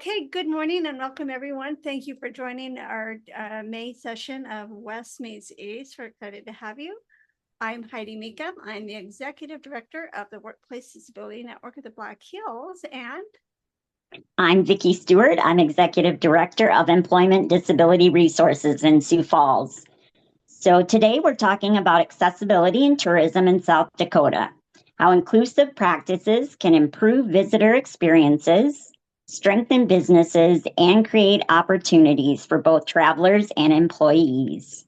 Okay, good morning and welcome everyone. Thank you for joining our May session of West Meets East. We're excited to have you. I'm Heidi Mecham. I'm the Executive Director of the Workplace Disability Network of the Black Hills. And I'm Vicki Stewart. I'm Executive Director of Employment Disability Resources in Sioux Falls. So today we're talking about accessibility and tourism in South Dakota, how inclusive practices can improve visitor experiences, strengthen businesses, and create opportunities for both travelers and employees.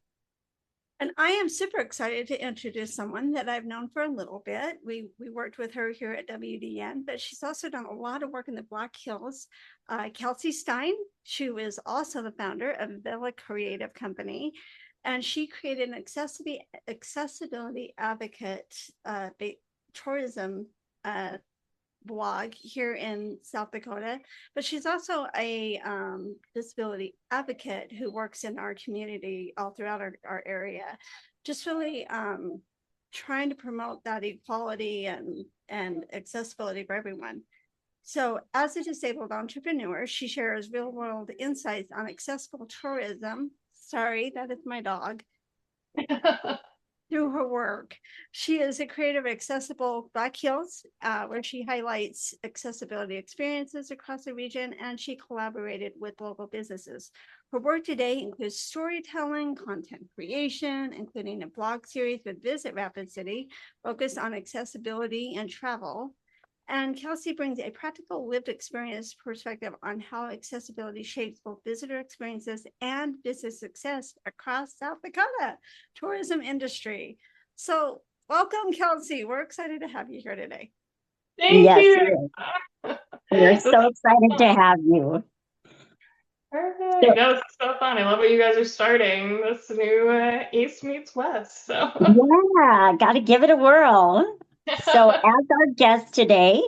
I am super excited to introduce someone that I've known for a little bit. We worked with her here at WDN, but she's also done a lot of work in the Black Hills. Kelsey Stine, she was also the founder of Vela Creative Co, and she created an accessibility advocate tourism blog here in South Dakota, but she's also a disability advocate who works in our community all throughout our area, just really trying to promote that equality and accessibility for everyone. So as a disabled entrepreneur, she shares real world insights on accessible tourism. Sorry, that is my dog. Through her work. She is a creator of Accessible Black Hills, where she highlights accessibility experiences across the region, and she collaborated with local businesses. Her work today includes storytelling, content creation, including a blog series with Visit Rapid City, focused on accessibility and travel. And Kelsey brings a practical lived experience perspective on how accessibility shapes both visitor experiences and business success across South Dakota tourism industry. So welcome, Kelsey. We're excited to have you here today. Thank you. We're so excited to have you. Perfect. No, this is so fun. I love what you guys are starting, this new East meets West. So yeah, got to give it a whirl. So as our guest today,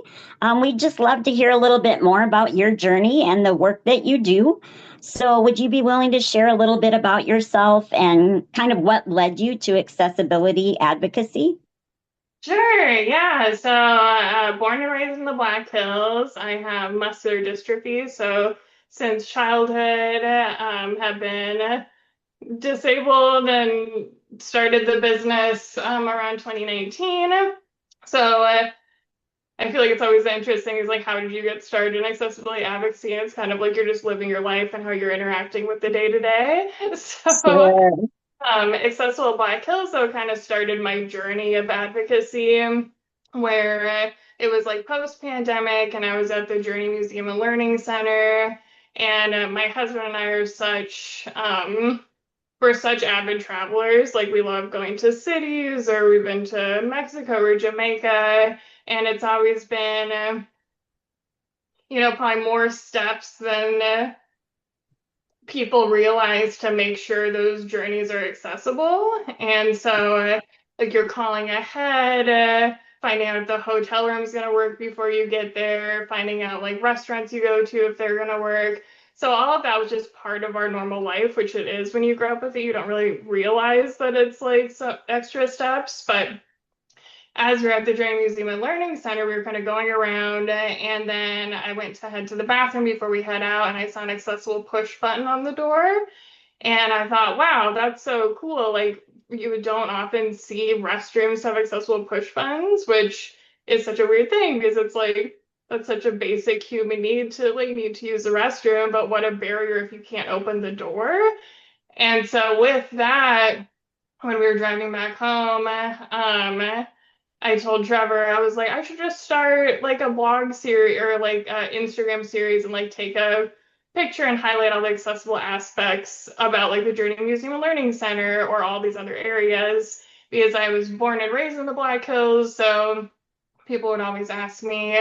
we'd just love to hear a little bit more about your journey and the work that you do. So would you be willing to share a little bit about yourself and kind of what led you to accessibility advocacy? Sure, yeah. So born and raised in the Black Hills. I have muscular dystrophy. So since childhood, have been disabled and started the business around 2019. So I feel like it's always interesting is like, how did you get started in accessibility advocacy? And it's kind of like you're just living your life and how you're interacting with the day to day. So, Sure. Accessible Black Hills, though, kind of started my journey of advocacy, where it was like post pandemic, and I was at the Journey Museum and Learning Center. And my husband and I are we're such avid travelers. Like, we love going to cities, or we've been to Mexico or Jamaica. And it's always been, probably more steps than people realize to make sure those journeys are accessible. And so, like, you're calling ahead, finding out if the hotel room is going to work before you get there, finding out like restaurants you go to if they're going to work. So all of that was just part of our normal life, which it is when you grow up with it. You don't really realize that it's like some extra steps. But as we were at the Journey Museum and Learning Center, we were kind of going around, and then I went to head to the bathroom before we head out, and I saw an accessible push button on the door. And I thought, wow, that's so cool. Like, you don't often see restrooms have accessible push buttons, which is such a weird thing because it's like, that's such a basic human need to use the restroom, but what a barrier if you can't open the door. And so with that, when we were driving back home, I told Trevor, I was like, I should just start like a blog series or like an Instagram series and like take a picture and highlight all the accessible aspects about like the Journey Museum and Learning Center or all these other areas, because I was born and raised in the Black Hills. So people would always ask me,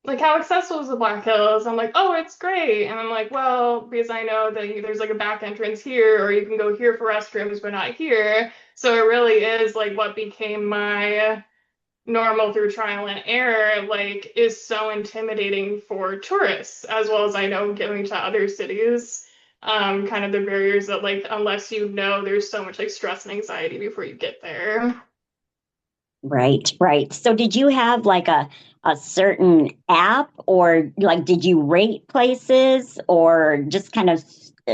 like, how accessible is the Black Hills? I'm like, oh, it's great. And I'm like, well, because I know that there's like a back entrance here, or you can go here for restrooms, but not here. So it really is like what became my normal through trial and error, like, is so intimidating for tourists, as well as I know going to other cities, kind of the barriers that, like, unless you know, there's so much like stress and anxiety before you get there. Right. So did you have like a a certain app, or like did you rate places or just kind of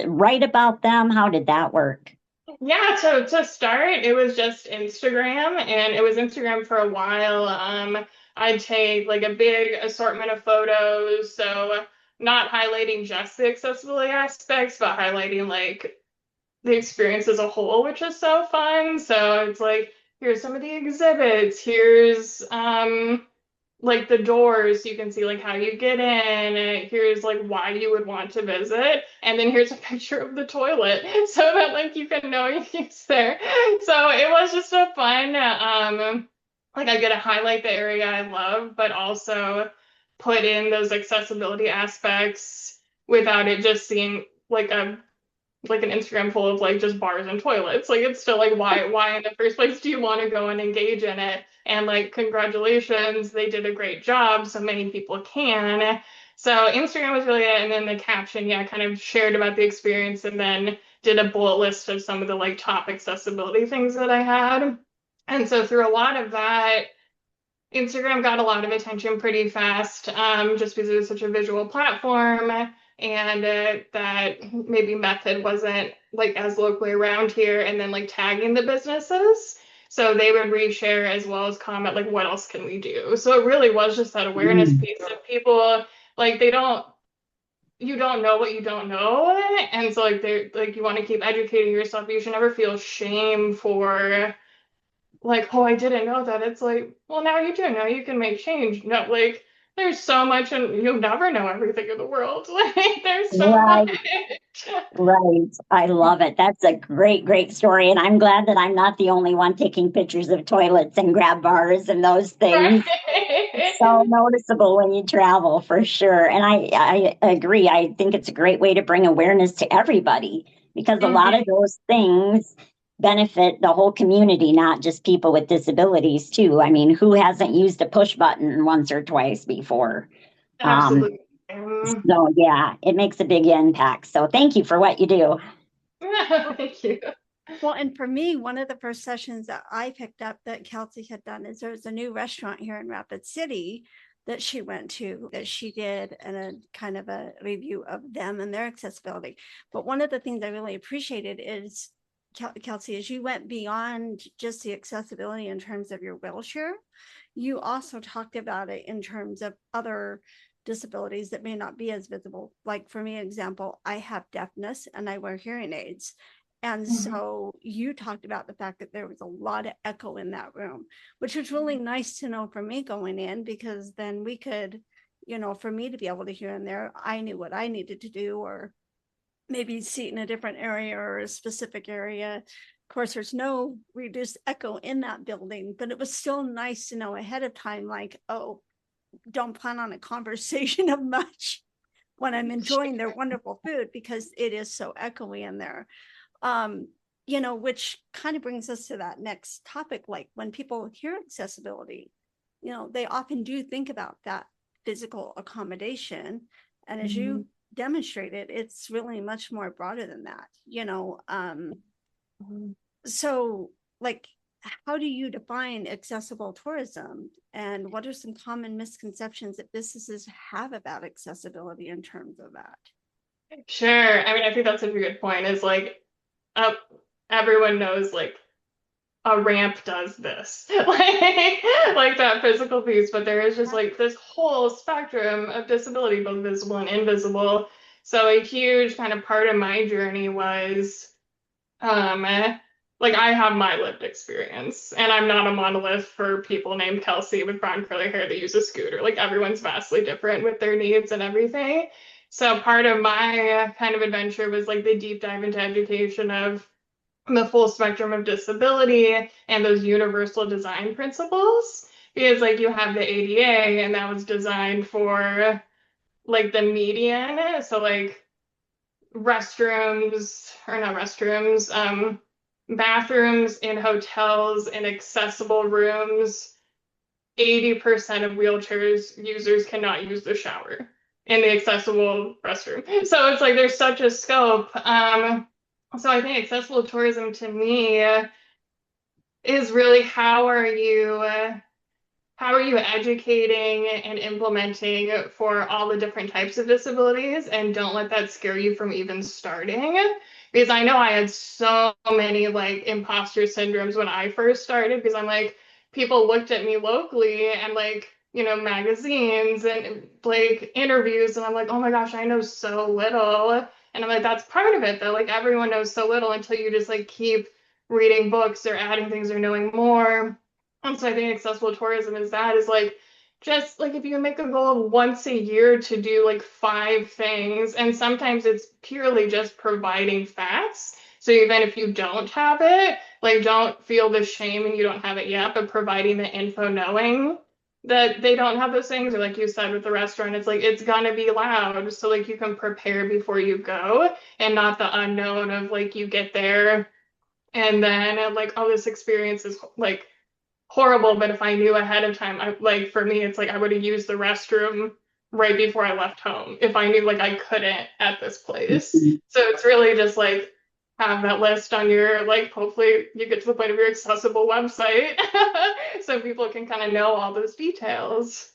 write about them? How did that work? Yeah, to start, it was just Instagram, and it was Instagram for a while. I'd take like a big assortment of photos, so not highlighting just the accessibility aspects, but highlighting like the experience as a whole, which is so fun. So it's like, here's some of the exhibits, here's like the doors, you can see like how you get in, and here's like why you would want to visit, and then here's a picture of the toilet so that like you can know it's there. So it was just a fun like I get to highlight the area I love, but also put in those accessibility aspects without it just seeming like an Instagram full of like just bars and toilets. Like it's still like why in the first place do you want to go and engage in it? And like congratulations, they did a great job. So many people can. So Instagram was really it. And then the caption, yeah, kind of shared about the experience and then did a bullet list of some of the like top accessibility things that I had. And so through a lot of that, Instagram got a lot of attention pretty fast, just because it was such a visual platform, and that maybe method wasn't like as locally around here, and then like tagging the businesses. So they would reshare as well as comment like, what else can we do? So it really was just that awareness Mm. piece of people like you don't know what you don't know, and so like they like you want to keep educating yourself. You should never feel shame for like, oh, I didn't know that. It's like, well, now you do know you can make change. No, like, there's so much, and you'll never know everything in the world. Like, there's so much. Right. Right. I love it. That's a great, great story. And I'm glad that I'm not the only one taking pictures of toilets and grab bars and those things. It's so Right. noticeable when you travel for sure. And I agree. I think it's a great way to bring awareness to everybody because a lot of Mhm. those things benefit the whole community, not just people with disabilities too. I mean, who hasn't used a push button once or twice before? Um, Absolutely. so yeah, it makes a big impact. So thank you for what you do. Thank you. Well, and for me, one of the first sessions that I picked up that Kelsey had done is there's a new restaurant here in Rapid City that she went to, that she did, and a kind of a review of them and their accessibility. But one of the things I really appreciated is, Kelsey, as you went beyond just the accessibility in terms of your wheelchair, you also talked about it in terms of other disabilities that may not be as visible. Like for me, example, I have deafness and I wear hearing aids. And so you talked about the fact that there was a lot of echo in that room, which was really nice to know for me going in, because then we could, for me to be able to hear in there, I knew what I needed to do, or maybe seat in a different area or a specific area. Of course, there's no reduced echo in that building, but it was still nice to know ahead of time, like, oh, don't plan on a conversation of much when I'm enjoying their wonderful food, because it is so echoey in there. Which kind of brings us to that next topic. Like when people hear accessibility, they often do think about that physical accommodation. And as you demonstrated, it's really much more broader than that. So like, how do you define accessible tourism, and what are some common misconceptions that businesses have about accessibility in terms of that? Sure. I mean, I think that's a good point. Is like, uh, everyone knows like a ramp does this, like that physical piece, but there is just like this whole spectrum of disability, both visible and invisible. So a huge kind of part of my journey was um like I have my lived experience, and I'm not a monolith for people named Kelsey with brown curly hair that use a scooter. Like everyone's vastly different with their needs and everything. So part of my kind of adventure was like the deep dive into education of the full spectrum of disability and those universal design principles. Because like you have the ADA, and that was designed for like the median, so like restrooms, or not restrooms, bathrooms in hotels in accessible rooms. 80% of wheelchairs users cannot use the shower in the accessible restroom. So it's like there's such a scope. So I think accessible tourism to me is really, how are you how are you educating and implementing for all the different types of disabilities, and don't let that scare you from even starting. Because I know I had so many like imposter syndromes when I first started, because I'm like, people looked at me locally and like, magazines and like interviews, and I'm like, oh my gosh, I know so little. And I'm like, that's part of it though. Like everyone knows so little until you just like keep reading books or adding things or knowing more. And so I think accessible tourism is like just like if you make a goal of once a year to do like 5 things, and sometimes it's purely just providing facts. So even if you don't have it, like don't feel the shame and you don't have it yet, but providing the info, knowing that they don't have those things, or like you said with the restaurant, it's like it's gonna be loud. So like you can prepare before you go, and not the unknown of like you get there and then like, oh, this experience is like horrible, but if I knew ahead of time, I like for me, it's like I would have used the restroom right before I left home if I knew like I couldn't at this place. So it's really just like have that list on your like hopefully you get to the point of your accessible website so people can kind of know all those details.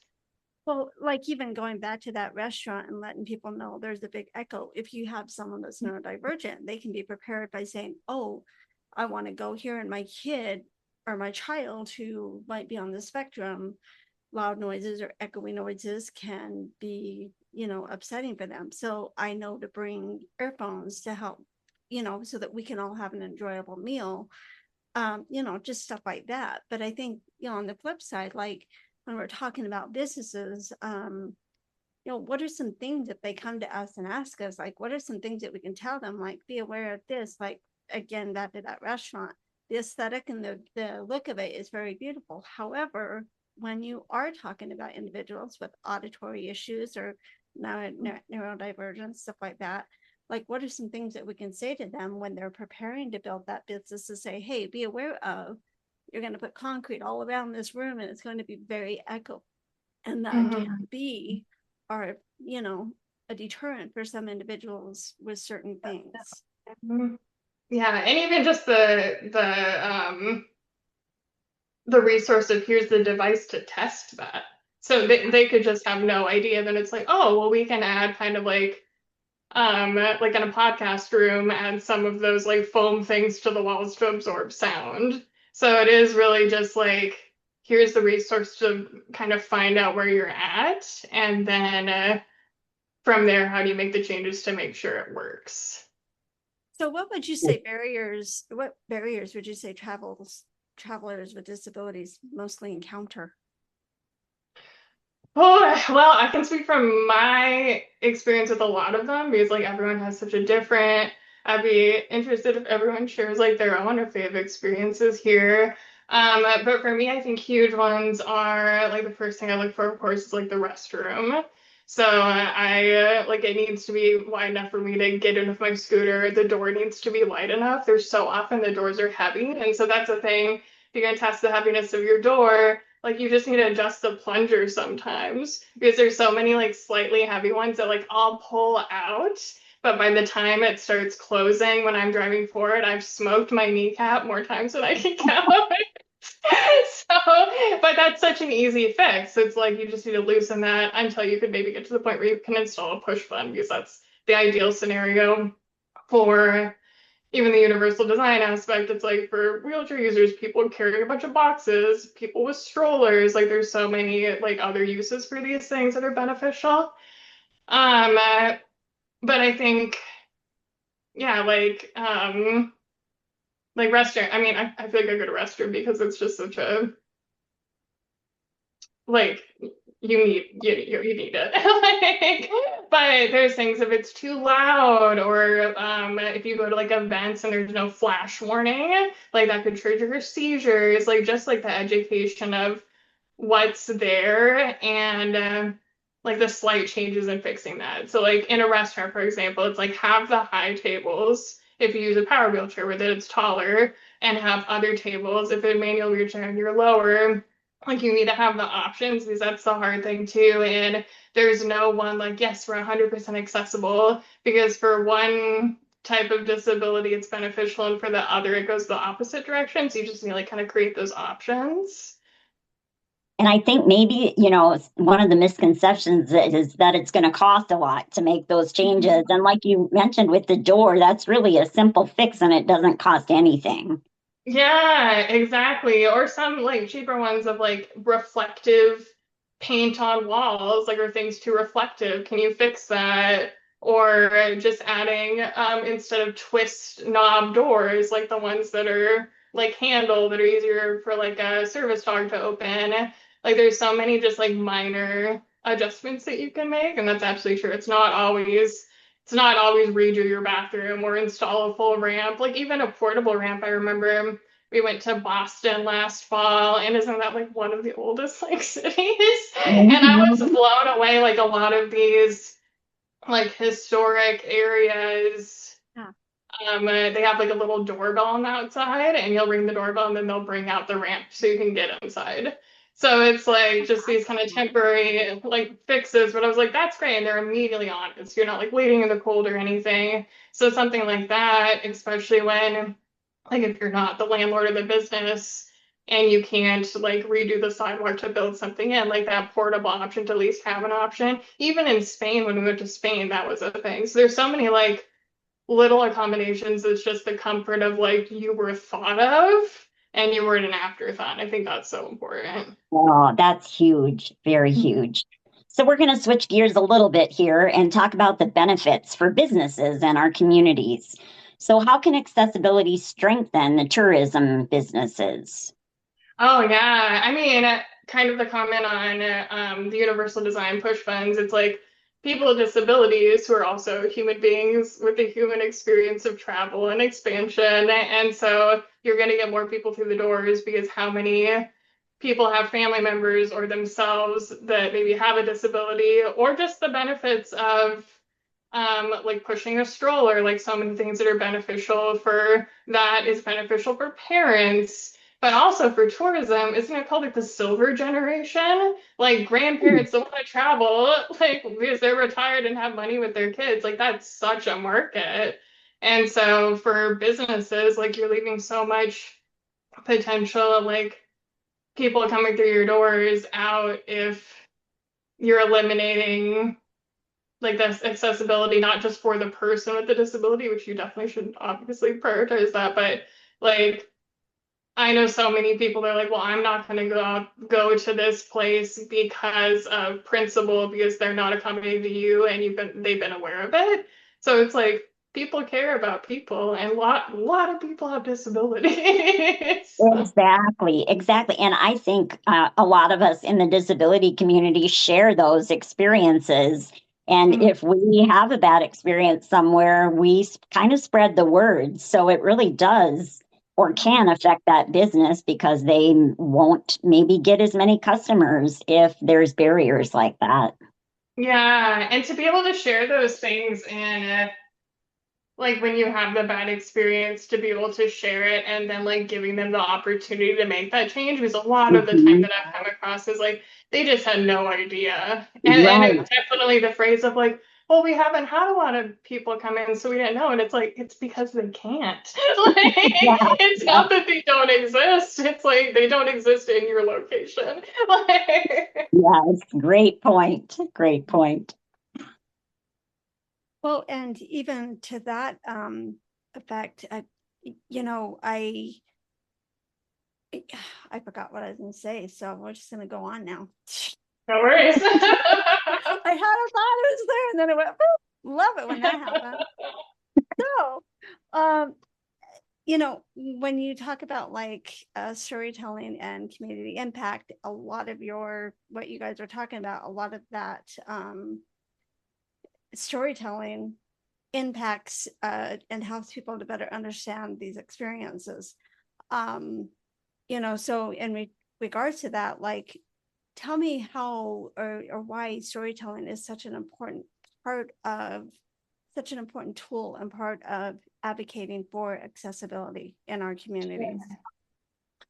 Well, like even going back to that restaurant and letting people know there's a big echo. If you have someone that's neurodivergent, they can be prepared by saying, oh, I want to go here, and my kid or my child who might be on the spectrum, loud noises or echoey noises can be, upsetting for them. So I know to bring earphones to help, so that we can all have an enjoyable meal. Just stuff like that. But I think, on the flip side, like when we're talking about businesses, what are some things that they come to us and ask us, like, what are some things that we can tell them, like, be aware of this, like, again, back to that restaurant, the aesthetic and the look of it is very beautiful. However, when you are talking about individuals with auditory issues or neurodivergence, stuff like that, like what are some things that we can say to them when they're preparing to build that business to say, hey, be aware of, you're going to put concrete all around this room and it's going to be very echo, and that can be or a deterrent for some individuals with certain things. Yeah, and even just the resource of here's the device to test that. So they could just have no idea. Then it's like, oh, well, we can add kind of like in a podcast room, add some of those like foam things to the walls to absorb sound. So it is really just like, here's the resource to kind of find out where you're at. And then from there, how do you make the changes to make sure it works? So what would you say what barriers would you say travelers with disabilities mostly encounter? Oh, well, I can speak from my experience with a lot of them because like everyone has such a different, I'd be interested if everyone shares like their own if they have experiences here. But for me, I think huge ones are like the first thing I look for, of course, is like the restroom. So I like it needs to be wide enough for me to get in with my scooter. The door needs to be wide enough. There's so often the doors are heavy. And so that's the thing. If you're gonna test the heaviness of your door, like you just need to adjust the plunger sometimes because there's so many like slightly heavy ones that like I'll pull out. But by the time it starts closing when I'm driving forward, I've smoked my kneecap more times than I can count. So, but that's such an easy fix. It's like you just need to loosen that until you could maybe get to the point where you can install a push button because that's the ideal scenario for even the universal design aspect. It's like for wheelchair users, people carrying a bunch of boxes, people with strollers, like there's so many like other uses for these things that are beneficial. But I think, yeah, like restroom. I mean, I feel like I go to restroom because it's just such a like you need it. Like, but there's things if it's too loud or if you go to like events and there's no flash warning, like that could trigger seizures. Like just like the education of what's there and like the slight changes in fixing that. So like in a restaurant, for example, it's like have the high tables if you use a power wheelchair where that it's taller, and have other tables if a manual wheelchair and you're lower. Like you need to have the options because that's the hard thing too. And there's no one like, yes, we're 100% accessible, because for one type of disability it's beneficial and for the other it goes the opposite direction. So you just need to like kind of create those options. And I think maybe, you know, one of the misconceptions is that it's going to cost a lot to make those changes. And like you mentioned with the door, that's really a simple fix and it doesn't cost anything. Yeah, exactly. Or some like cheaper ones of like reflective paint on walls, like are things too reflective? Can you fix that? Or just adding instead of twist knob doors, like the ones that are like handle that are easier for like a service dog to open. Like there's so many just like minor adjustments that you can make, and that's absolutely true. It's not always redo your bathroom or install a full ramp. Like even a portable ramp, I remember we went to Boston last fall, and isn't that like one of the oldest like cities? And I was Mhm. blown away, like a lot of these like historic areas. Yeah. They have like a little doorbell on the outside, and you'll ring the doorbell, and then they'll bring out the ramp so you can get inside. So it's like just these kind of temporary like fixes, but I was like, that's great, and they're immediately honest. You're not like waiting in the cold or anything. So something like that, especially when like if you're not the landlord of the business and you can't like redo the sidewalk to build something in, like that portable option to at least have an option. Even in Spain, when we went to Spain, that was a thing. So there's so many like little accommodations. It's just the comfort of like you were thought of and you weren't an afterthought. I think that's so important. Oh, that's huge, very huge. So we're going to switch gears a little bit here and talk about the benefits for businesses and our communities. So how can accessibility strengthen the tourism businesses? Oh yeah, I mean, kind of the comment on the universal design push funds. It's like people with disabilities who are also human beings with a human experience of travel and expansion, and so you're going to get more people through the doors because how many people have family members or themselves that maybe have a disability, or just the benefits of like pushing a stroller, like so many things that are beneficial for that is beneficial for parents, but also for tourism. Isn't it called like the silver generation? Like grandparents that want to travel, like because they're retired and have money with their kids. Like that's such a market. And so for businesses, like you're leaving so much potential, like people coming through your doors out if you're eliminating like this accessibility, not just for the person with the disability, which you definitely should obviously prioritize that, but like I know so many people that are like, well, I'm not going to go to this place because of principle, because they're not accommodating to you, and they've been aware of it. So it's like people care about people, and a lot of people have disabilities. Exactly, exactly. And I think a lot of us in the disability community share those experiences. And if we have a bad experience somewhere, we kind of spread the word. So it really does or can affect that business because they won't maybe get as many customers if there's barriers like that. Yeah, and to be able to share those things and like when you have the bad experience to be able to share it and then like giving them the opportunity to make that change, because a lot of the time Mhm. that I've come across is like they just had no idea. And Right. it's definitely the phrase of like, well, we haven't had a lot of people come in, so we didn't know. And it's like it's because they can't. Like Yeah, it's yeah, not that they don't exist. It's like they don't exist in your location. Like yes. Great point. Great point. Well, and even to that effect, you know, I forgot what I was going to say, so we're just going to go on now. no worries. I had a thought it was there, and then it went. "Boop." Love it when that happens. So, um, you know, when you talk about like storytelling and community impact, a lot of what you guys are talking about, a lot of that storytelling impacts and helps people to better understand these experiences. Um, you know, so in regards to that, like, tell me how or why storytelling is such an important part of such an important tool and part of advocating for accessibility in our communities.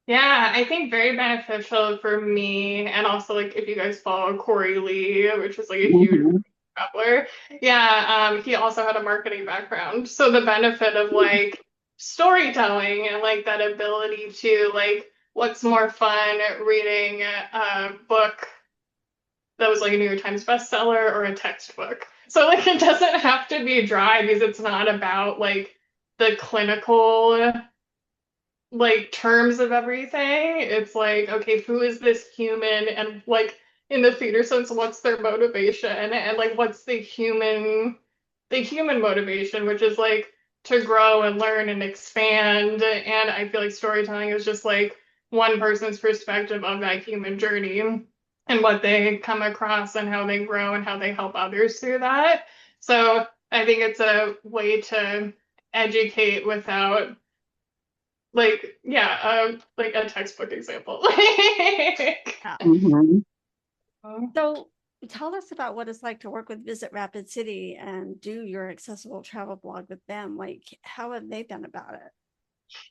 Yeah, I think very beneficial for me, and also like if you guys follow Corey Lee, which is like a huge Mhm. traveler. Yeah, he also had a marketing background. So the benefit of like storytelling and like that ability to like what's more fun, reading a book that was like a New York Times bestseller or a textbook. So like it doesn't have to be dry because it's not about like the clinical like terms of everything. It's like, okay, who is this human and like in the theater sense, what's their motivation and like what's the human motivation, which is like to grow and learn and expand. And I feel like storytelling is just like one person's perspective of that human journey and what they come across and how they grow and how they help others through that. So I think it's a way to educate without like a textbook example. Yeah. Mhm. So tell us about what it's like to work with Visit Rapid City and do your accessible travel blog with them. Like, how have they been about it?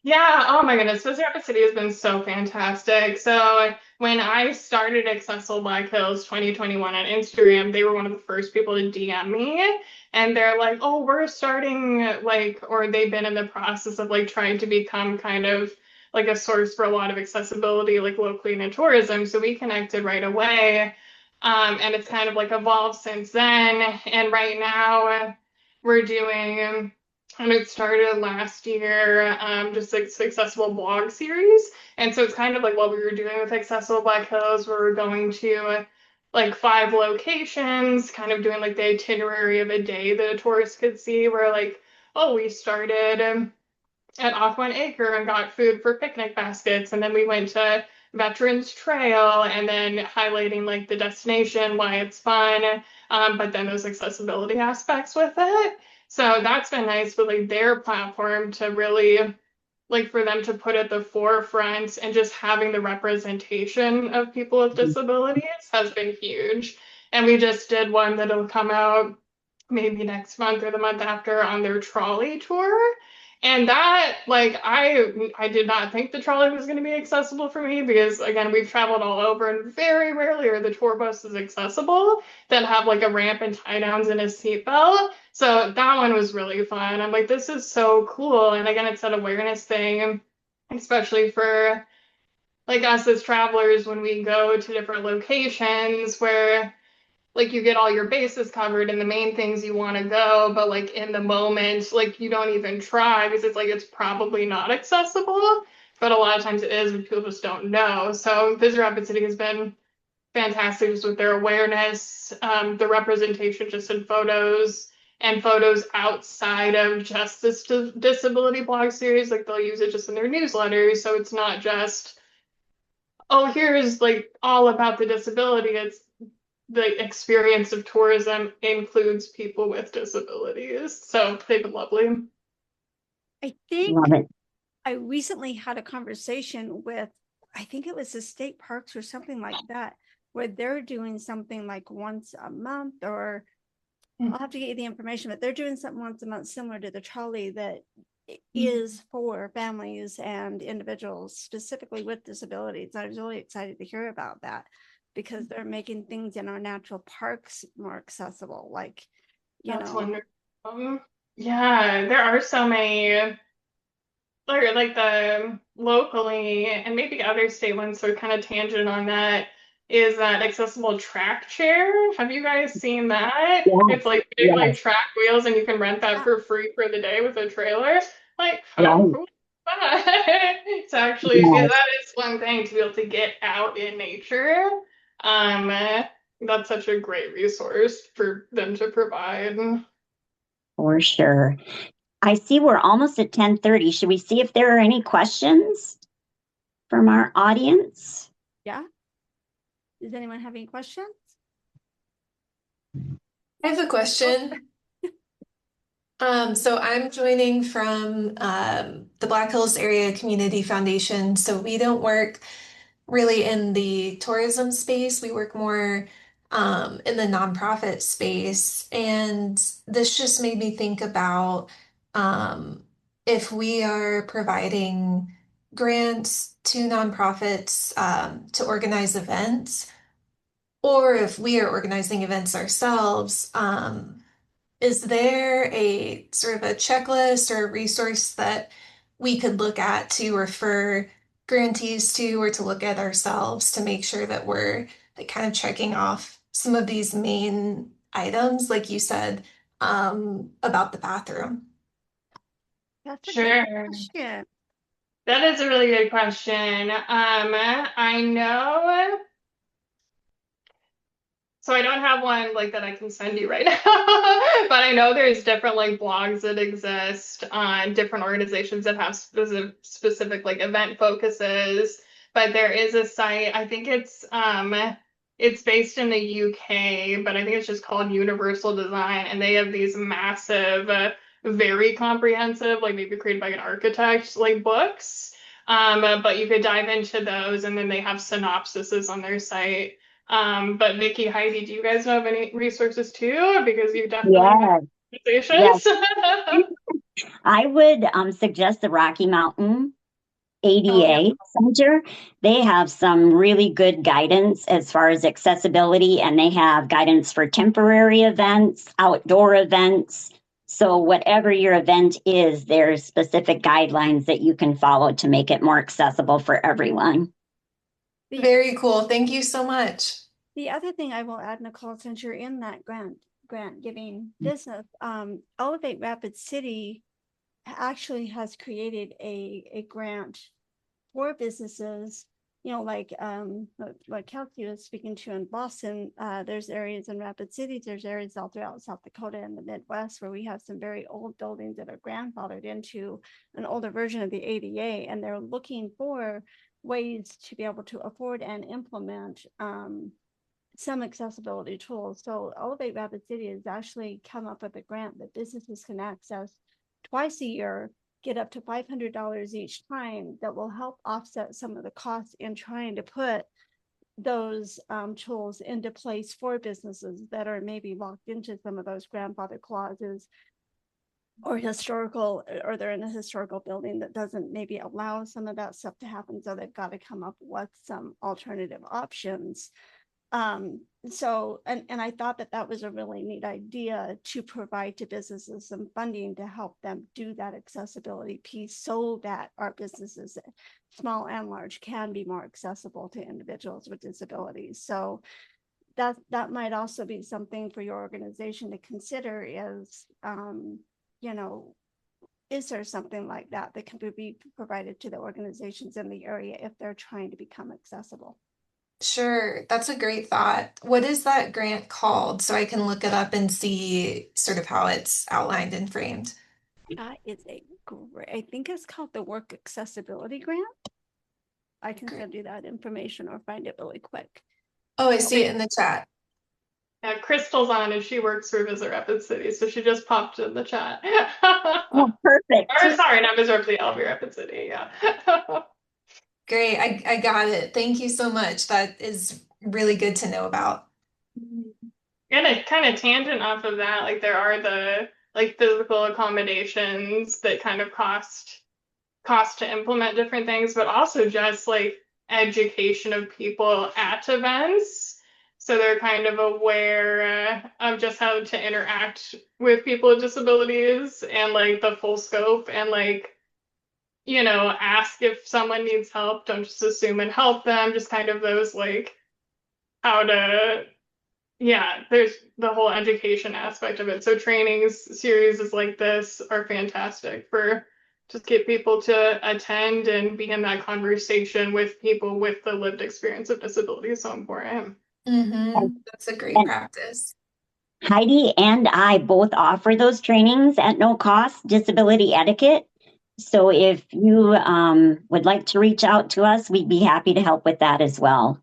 Yeah, oh my goodness, Visitor Rapid City has been so fantastic. So when I started Accessible Black Hills 2021 on Instagram, they were one of the first people to DM me. And they're like, oh, we're starting like, or they've been in the process of like trying to become kind of like a source for a lot of accessibility, like locally and in tourism. So we connected right away. And it's kind of like evolved since then. And right now we're doing and it started last year, just like accessible blog series. And so it's kind of like what we were doing with Accessible Black Hills, where we're going to like 5 locations, kind of doing like the itinerary of a day that a tourist could see, where like, oh, we started at Off One Acre and got food for picnic baskets. And then we went to Veterans Trail and then highlighting like the destination, why it's fun, but then those accessibility aspects with it. So that's been nice with like their platform to really like for them to put at the forefront and just having the representation of people with disabilities has been huge. And we just did one that'll come out maybe next month or the month after on their trolley tour. And that, like, I did not think the trolley was going to be accessible for me because, again, we've traveled all over and very rarely are the tour buses accessible that have like a ramp and tie downs and a seatbelt. So that one was really fun. I'm like, this is so cool. And again, it's that awareness thing, especially for like us as travelers when we go to different locations where like you get all your bases covered and the main things you want to go, but like in the moment, like you don't even try because it's like it's probably not accessible. But a lot of times it is, but people just don't know. So Visit Rapid City has been fantastic just with their awareness, the representation just in photos and photos outside of just this disability blog series. Like they'll use it just in their newsletters. So it's not just, oh, here's like all about the disability. It's the experience of tourism includes people with disabilities. So they've been lovely. I think Love it. I recently had a conversation with, I think it was the state parks or something like that, where they're doing something like once a month, or I'll have to get you the information, but they're doing something once a month similar to the trolley that is for families and individuals specifically with disabilities. I was really excited to hear about that because they're making things in our natural parks more accessible. Like, That's wonderful. Yeah, there are so many like the locally and maybe other state ones, so kind of tangent on that is that accessible track chair. Have you guys seen that? Yes, It's like big like yes, track wheels and you can rent that for free for the day with a trailer. Like how right, cool is that? It's actually, yeah, yes, that is one thing to be able to get out in nature. Um, that's such a great resource for them to provide. for sure. I see we're almost at 10:30. Should we see if there are any questions from our audience? Yeah. Does anyone have any questions? I have a question. So I'm joining from the Black Hills Area Community Foundation. So we don't work really in the tourism space. We work more in the nonprofit space. And this just made me think about if we are providing grants to nonprofits to organize events, or if we are organizing events ourselves. Is there a sort of a checklist or a resource that we could look at to refer grantees too, or to look at ourselves to make sure that we're like kind of checking off some of these main items, like you said, about the bathroom. That's a good Sure. question. That is a really good question. I know, so I don't have one like that I can send you right now, but I know there's different like blogs that exist on different organizations that have specific like event focuses. But there is a site, I think it's based in the UK, but I think it's just called Universal Design, and they have these massive, very comprehensive, like maybe created by an architect, like books. But you could dive into those, and then they have synopsises on their site. But Vicki, Heidi, do you guys know of any resources too? Because you definitely have Yes, yes. conversations. I would suggest the Rocky Mountain Oh yeah. ADA Center. They have some really good guidance as far as accessibility, and they have guidance for temporary events, outdoor events. So whatever your event is, there's specific guidelines that you can follow to make it more accessible for everyone. Very cool. Thank you so much. The other thing I will add, Nicole, since you're in that grant giving business, Elevate Rapid City actually has created a grant for businesses, you know, like what Kelsey was speaking to in Boston. There's areas in Rapid Cities, there's areas all throughout South Dakota and the Midwest where we have some very old buildings that are grandfathered into an older version of the ADA, and they're looking for ways to be able to afford and implement some accessibility tools. So Elevate Rapid City has actually come up with a grant that businesses can access twice a year, get up to $500 each time, that will help offset some of the costs in trying to put those tools into place for businesses that are maybe locked into some of those grandfather clauses, or historical, or they're in a historical building that doesn't maybe allow some of that stuff to happen. So they've got to come up with some alternative options. So, and I thought that that was a really neat idea to provide to businesses some funding to help them do that accessibility piece, so that our businesses, small and large, can be more accessible to individuals with disabilities. So that might also be something for your organization to consider is, you know, is there something like that that can be provided to the organizations in the area if they're trying to become accessible? Sure, that's a great thought. What is that grant called so I can look it up and see sort of how it's outlined and framed? It's a great, I think it's called the Work Accessibility Grant. I can Great. send you that information or find it really quick. Oh, I see it in the chat. Yeah, Crystal's on and she works for Visit Rapid City, so she just popped in the chat. Oh, perfect. Or sorry, not Visit Rapid City, Elvie Rapid City, yeah. Great, I got it. Thank you so much. That is really good to know about. And a kind of tangent off of that, like there are the like physical accommodations that kind of cost to implement different things, but also just like education of people at events. So they're kind of aware of just how to interact with people with disabilities and like the full scope, and like, you know, ask if someone needs help. Don't just assume and help them. Just kind of those like how to, yeah, there's the whole education aspect of it. So trainings series like this are fantastic for just get people to attend and be in that conversation with people with the lived experience of disability is so important. That's a great And practice. Heidi and I both offer those trainings at no cost, disability etiquette. So if you would like to reach out to us, we'd be happy to help with that as well.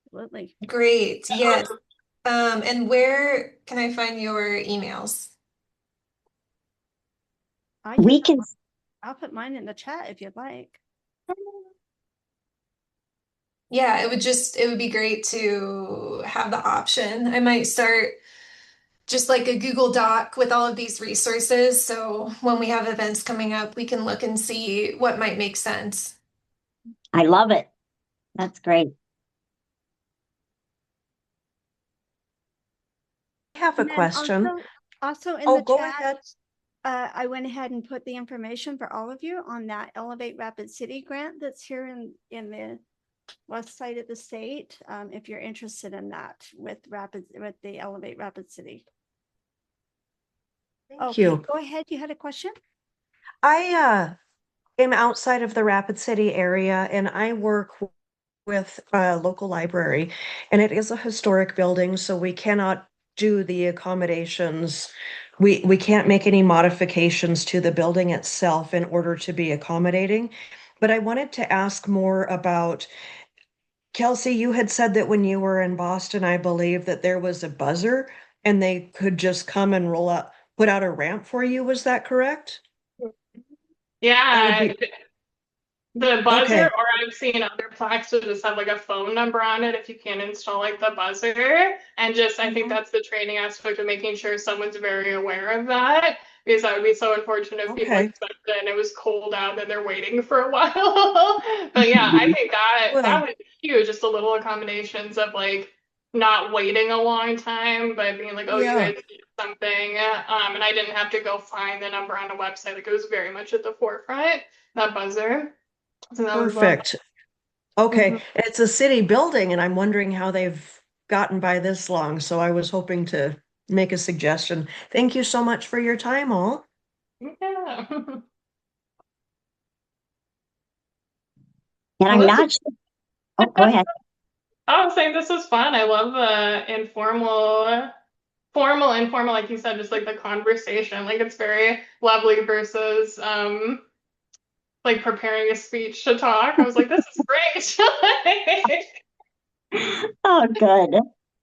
Absolutely. Great, yes. And where can I find your emails? We can. I'll put mine in the chat if you'd like. Yeah, it would be great to have the option. I might start just like a Google Doc with all of these resources. So when we have events coming up, we can look and see what might make sense. I love it. That's great. I have a question. Also in Oh, the go chat, ahead. I went ahead and put the information for all of you on that Elevate Rapid City grant that's here in the west side of the state. If you're interested in that with the Elevate Rapid City. Thank you. Go ahead. You had a question? I am outside of the Rapid City area and I work with a local library, and it is a historic building, so we cannot do the accommodations. We can't make any modifications to the building itself in order to be accommodating. But I wanted to ask more about, Kelsey, you had said that when you were in Boston, I believe that there was a buzzer and they could just come and put out a ramp for you. Was that correct? That would Yeah, be the buzzer, okay. or I've seen other plaques that just have like a phone number on it if you can't install like the buzzer. And just, I think that's the training aspect of making sure someone's very aware of that, because that would be so unfortunate if people Okay. expect it and it was cold out and they're waiting for a while. But yeah, I think that Well, would be huge, just a little accommodations of like not waiting a long time, but being like, oh, you yeah, guys need something. And I didn't have to go find the number on a website. Like it was very much at the forefront, that buzzer. So that was love. perfect. Okay, Mhm. it's a city building, and I'm wondering how they've gotten by this long. So I was hoping to make a suggestion. Thank you so much for your time, all. Yeah. And Well, I'm this is, not sure. Oh, go ahead. I was saying this was fun. I love the informal, like you said, just like the conversation. Like it's very lovely versus like preparing a speech to talk. I was like, this is great. Oh, good.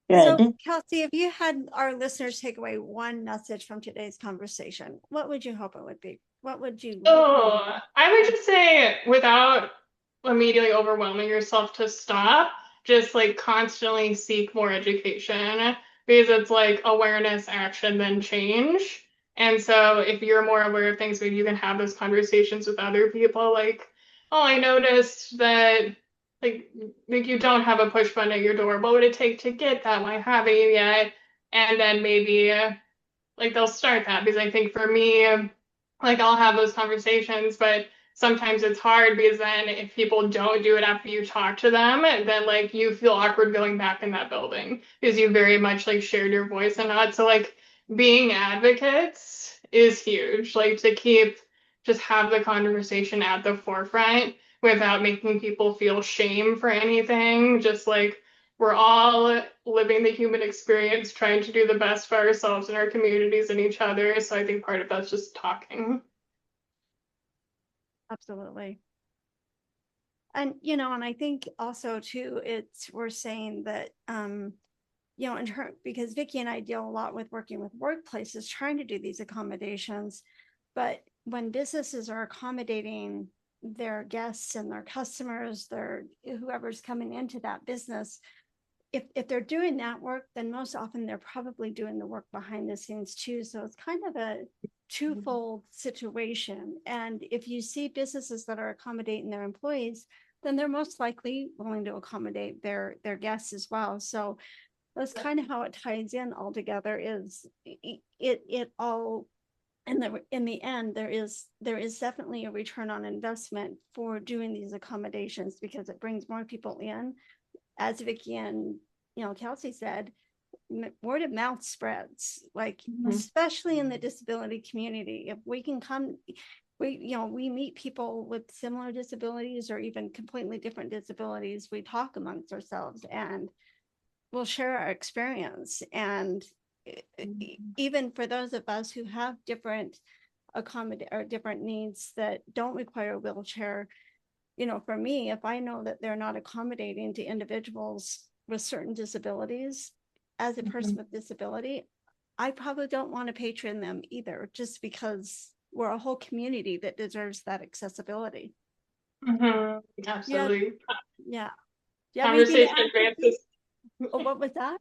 So, Good. Kelsey, if you had our listeners take away one message from today's conversation, what would you hope it would be? What would you? Oh, I would just say without immediately overwhelming yourself to stop, just like constantly seek more education because it's like awareness, action, then change. And so if you're more aware of things, maybe you can have those conversations with other people like, oh, I noticed that like you don't have a push button at your door. What would it take to get that? Why haven't you yet? And then maybe like they'll start that because I think for me, like I'll have those conversations, but sometimes it's hard because then if people don't do it after you talk to them, then like you feel awkward going back in that building because you very much like shared your voice and not. So like being advocates is huge. Like to keep just have the conversation at the forefront without making people feel shame for anything. Just like we're all living the human experience, trying to do the best for ourselves and our communities and each other. So I think part of that's just talking. Absolutely. And, and I think also too, we're saying that, because Vicki and I deal a lot with working with workplaces, trying to do these accommodations, but when businesses are accommodating their guests and their customers, whoever's coming into that business, if they're doing that work, then most often they're probably doing the work behind the scenes too. So it's kind of a twofold situation. And if you see businesses that are accommodating their employees, then they're most likely willing to accommodate their guests as well. So that's kind of how it ties in all together. Is it all in the end there is definitely a return on investment for doing these accommodations because it brings more people in, as Vicki and Kelsey said, word of mouth spreads, like especially in the disability community. If we can we meet people with similar disabilities or even completely different disabilities, we talk amongst ourselves and we'll share our experience. And even for those of us who have different different needs that don't require a wheelchair, for me, if I know that they're not accommodating to individuals with certain disabilities, as a person with disability, I probably don't want to patron them either, just because we're a whole community that deserves that accessibility. Absolutely. Yeah. Conversation advances. Oh, what was that?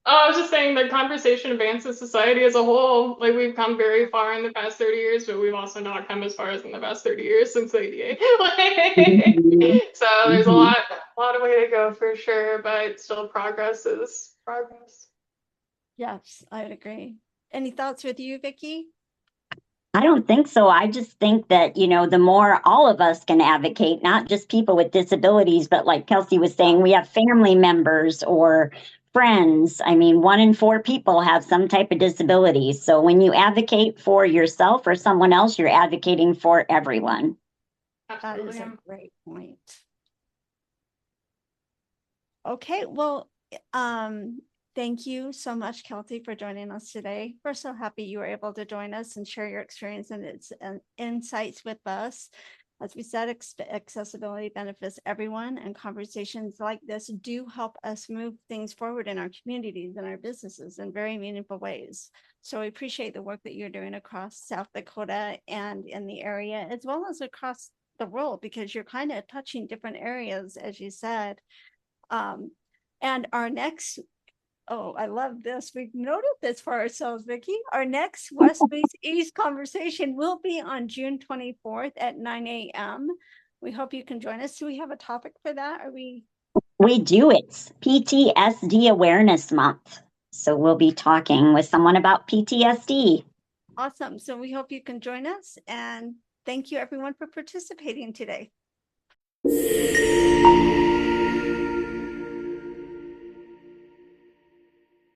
Oh, I was just saying the conversation advances society as a whole. Like we've come very far in the past 30 years, but we've also not come as far as in the past 30 years since '88. So there's a lot of way to go for sure, but still progress is progress. Yes, I would agree. Any thoughts with you, Vicki? I don't think so. I just think that, the more all of us can advocate, not just people with disabilities, but like Kelsey was saying, we have family members or friends. I mean, 1 in 4 people have some type of disability. So when you advocate for yourself or someone else, you're advocating for everyone. That is Absolutely. a great point. Okay, well, thank you so much, Kelsey, for joining us today. We're so happy you were able to join us and share your experience and its insights with us. As we said, accessibility benefits everyone, and conversations like this do help us move things forward in our communities and our businesses in very meaningful ways. So we appreciate the work that you're doing across South Dakota and in the area, as well as across the world, because you're kind of touching different areas, as you said. And our next, oh, I love this. We've noted this for ourselves, Vicki. Our next West Meets East conversation will be on June 24th at 9 a.m. We hope you can join us. Do we have a topic for that? We do. It's PTSD Awareness Month. So we'll be talking with someone about PTSD. Awesome. So we hope you can join us, and thank you everyone for participating today.